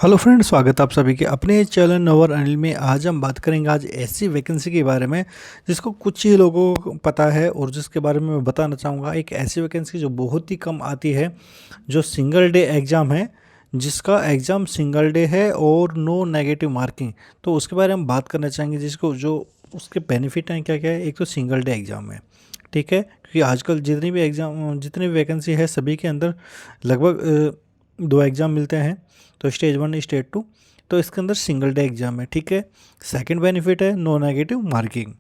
Hello friends, स्वागत है आप सभी के अपने चैनल नवर अनिल में। आज हम बात करेंगे आज ऐसी वैकेंसी के बारे में जिसको कुछ ही लोगों को पता है और जिसके बारे में मैं बताना चाहूँगा। एक ऐसी वैकेंसी जो बहुत ही कम आती है, जो सिंगल डे एग्ज़ाम है, जिसका एग्ज़ाम सिंगल डे है और नो नेगेटिव मार्किंग। तो उसके बारे में बात करना चाहेंगे, जिसको जो उसके बेनिफिट हैं क्या क्या है। एक तो सिंगल डे एग्ज़ाम है, ठीक है, क्योंकि आजकल जितनी भी वैकेंसी है सभी के अंदर लगभग दो एग्ज़ाम मिलते हैं, तो स्टेज 1 स्टेज 2। तो इसके अंदर सिंगल डे एग्ज़ाम है, ठीक है। सेकंड बेनिफिट है no negative marking,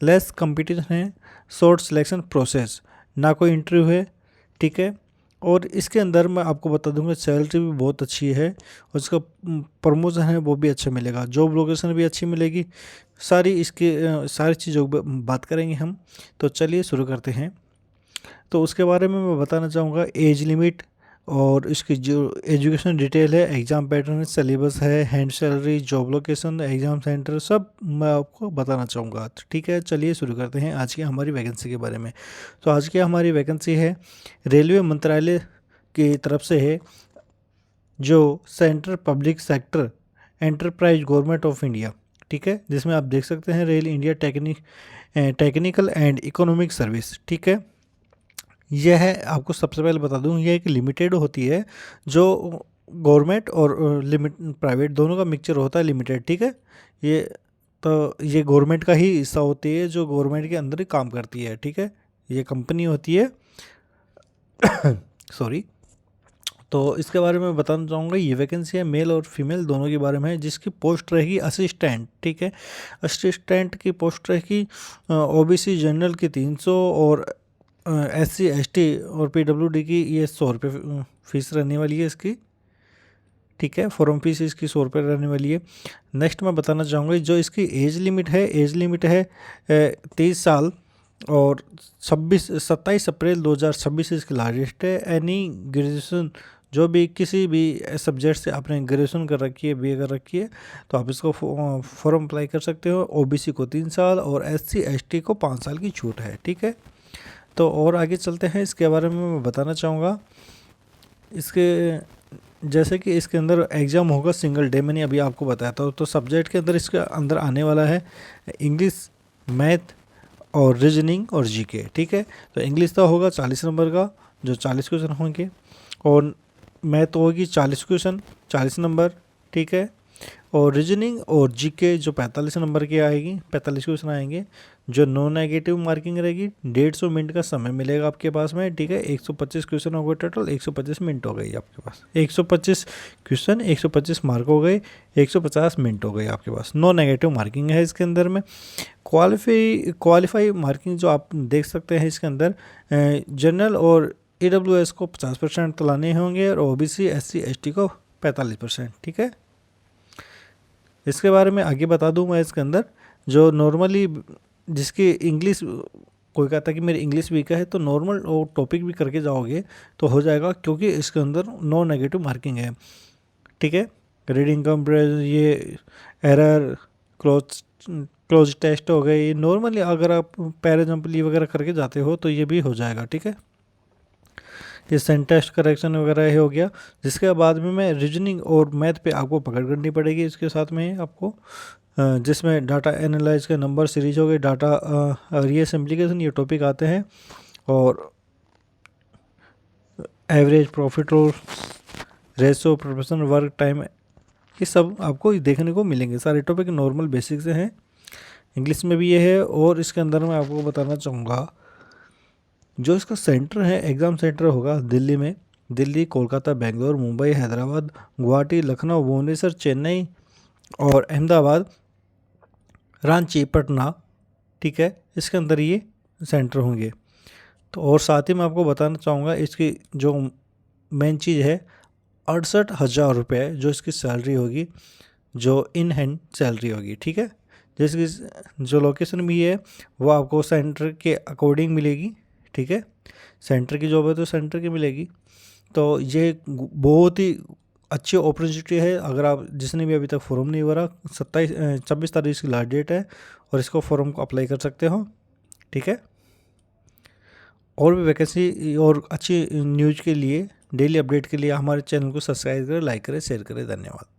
less competition है, शॉर्ट सिलेक्शन प्रोसेस, ना कोई इंटरव्यू है, ठीक है। और इसके अंदर मैं आपको बता दूंगा सैलरी भी बहुत अच्छी है और इसका प्रमोशन है वो भी अच्छा मिलेगा, जॉब लोकेशन भी अच्छी मिलेगी। सारी चीज़ों पर बात करेंगे हम। तो चलिए शुरू करते हैं। तो उसके बारे में मैं बताना चाहूँगा एज लिमिट और इसकी जो एजुकेशन डिटेल है, एग्ज़ाम पैटर्न, सिलेबस है, hand salary, job location, exam centre, सब मैं आपको बताना चाहूँगा। तो ठीक है, चलिए शुरू करते हैं आज की हमारी वैकेंसी के बारे में। तो आज की हमारी वैकेंसी है रेलवे मंत्रालय की तरफ से है, जो central public sector enterprise government of India, ठीक है, जिसमें आप देख सकते हैं rail India technical and economic service, ठीक है। यह है, आपको सबसे पहले बता दूं, यह एक लिमिटेड होती है, जो गवर्नमेंट और लिमिट प्राइवेट दोनों का मिक्सचर होता है, लिमिटेड, ठीक है। ये ये गवर्नमेंट का ही हिस्सा होती है, जो गवर्नमेंट के अंदर ही काम करती है, ठीक है। ये कंपनी होती है सॉरी। तो इसके बारे में बताना चाहूँगा, ये वैकेंसी है मेल और फीमेल दोनों के बारे में है, जिसकी पोस्ट रहेगी असिस्टेंट, ठीक है। असिस्टेंट की पोस्ट रहेगी ओबीसी जनरल की 300 और SC ST और PWD की ये 100 रुपये फीस रहने वाली है इसकी, ठीक है। फॉर्म फीस इसकी 100 रुपये रहने वाली है। नेक्स्ट मैं बताना चाहूँगा जो इसकी एज लिमिट है 23 साल और 27 अप्रैल 2026 इसकी लास्ट डेट है। एनी ग्रेजुएशन, जो भी किसी भी सब्जेक्ट से आपने ग्रेजुएशन कर रखी है, BA कर रखी है, तो आप इसको फॉर्म अप्लाई कर सकते हो। OBC को 3 साल और SC ST को 5 साल की छूट है, ठीक है। तो और आगे चलते हैं, इसके बारे में मैं बताना चाहूँगा। जैसे कि इसके अंदर एग्ज़ाम होगा सिंगल डे, मैंने अभी आपको बताया था। तो सब्जेक्ट के अंदर इसके अंदर आने वाला है इंग्लिश, मैथ और रीजनिंग और GK, ठीक है। तो इंग्लिश तो होगा 40 नंबर का, जो 40 क्वेश्चन होंगे, और मैथ होगी 40 क्वेश्चन, 40 नंबर, ठीक है। और रीजनिंग और GK जो 45 नंबर की आएगी, 45 क्वेश्चन आएंगे। जो नो नेगेटिव मार्किंग रहेगी, 150 मिनट का समय मिलेगा आपके पास में, ठीक है। 125 क्वेश्चन हो गए टोटल, 125 मिनट हो गई आपके पास। 125 क्वेश्चन, 125 मार्क हो गए, 150 मिनट हो गए आपके पास। नो नेगेटिव मार्किंग है इसके अंदर में। क्वालिफाई मार्किंग जो आप देख सकते हैं इसके अंदर, जनरल और AWS को 50% तो लाने होंगे और OBC SC ST को 45%, ठीक है। इसके बारे में आगे बता दूं मैं। इसके अंदर जो नॉर्मली जिसकी इंग्लिश, कोई कहता है कि मेरी इंग्लिश वीक है, तो नॉर्मल और टॉपिक भी करके जाओगे तो हो जाएगा, क्योंकि इसके अंदर नो नेगेटिव मार्किंग है, ठीक है। रीडिंग कंप्रेशन, ये एरर, क्लोज टेस्ट हो गए, ये नॉर्मली अगर आप पैराजम्पली वगैरह करके जाते हो तो ये भी हो जाएगा, ठीक है। ये सेंटेंस करेक्शन वगैरह हो गया। जिसके बाद में मैं रीजनिंग और मैथ पे आपको पकड़ करनी पड़ेगी इसके साथ में आपको, जिसमें डाटा एनालाइज का नंबर सीरीज हो गई, डाटा रीअसेंबलिफिकेशन, ये टॉपिक आते हैं। और एवरेज प्रॉफिट और रेशो, प्रोफेशनल वर्क टाइम, ये सब आपको देखने को मिलेंगे। सारे टॉपिक नॉर्मल बेसिक से हैं, इंग्लिश में भी ये है। और इसके अंदर मैं आपको बताना चाहूँगा, जो इसका सेंटर है, एग्ज़ाम सेंटर होगा दिल्ली में। दिल्ली, कोलकाता, बेंगलोर, मुंबई, हैदराबाद, गुवाहाटी, लखनऊ, भुवनेश्वर, चेन्नई और अहमदाबाद, रांची, पटना, ठीक है। इसके अंदर ये सेंटर होंगे। तो और साथ ही मैं आपको बताना चाहूँगा, इसकी जो मेन चीज़ है, 68,000 रुपये जो इसकी सैलरी होगी, जो इन हैंड सैलरी होगी, ठीक है। जिसकी जो लोकेशन भी है वो आपको सेंटर के अकॉर्डिंग मिलेगी, ठीक है। सेंटर की जॉब है तो सेंटर की मिलेगी। तो ये बहुत ही अच्छी अपॉर्चुनिटी है। अगर आप जिसने भी अभी तक फॉर्म नहीं भरा, 26 तारीख की लास्ट डेट है और इसको फॉर्म को अप्लाई कर सकते हो, ठीक है। और भी वैकेंसी और अच्छी न्यूज़ के लिए, डेली अपडेट के लिए हमारे चैनल को सब्सक्राइब करें, लाइक करें, शेयर करें। धन्यवाद।